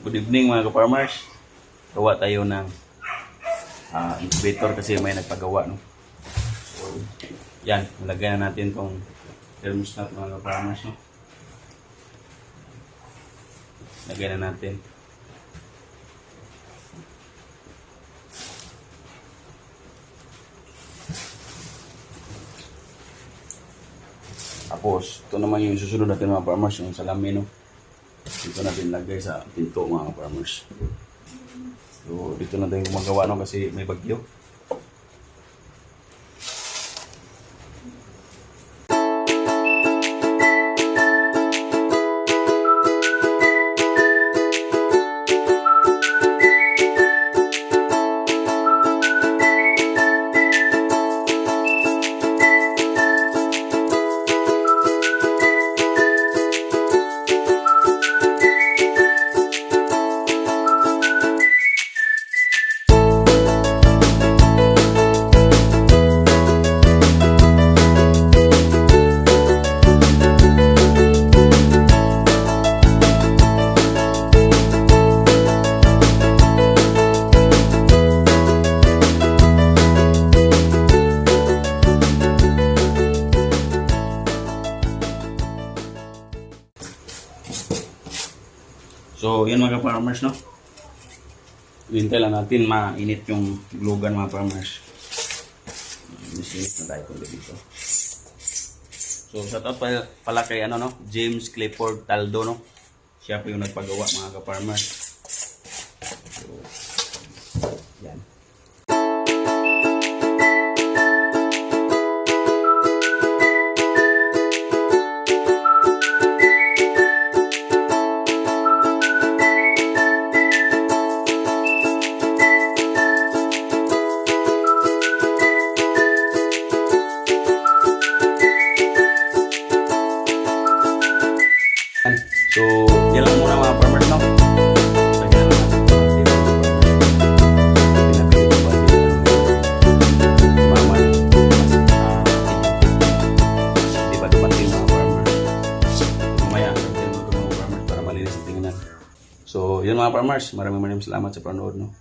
Good evening mga ka-farmers. Gawa tayo ng incubator kasi may nagpagawa, no? So, yan, nilagay na natin tong thermostat mga ka-farmers, no? Lagay na natin. Tapos, ito naman yung susunod natin mga farmers, yung salamin, no? Dito natin lagay sa pinto mga farmers. So, dito natin gumagawa, no? Kasi may bagyo. So, yun mga farmers, no? Hintay lang natin mainit yung glugan mga farmers. Misinit na tayo kung dito. So, shoutout pala kay ano, no? James Clifford Taldo, no? Siya po yung nagpagawa mga ka-farmers. So, yan. So, yan lang muna mga farmers, no? Lagyan lang natin ito, pinapili ko pa si mama di ba dumating mga farmers? So, mamaya, lagyan mo ito mga farmers para malinis ang tingnan. So, yun mga farmers, maraming salamat sa panonood, no?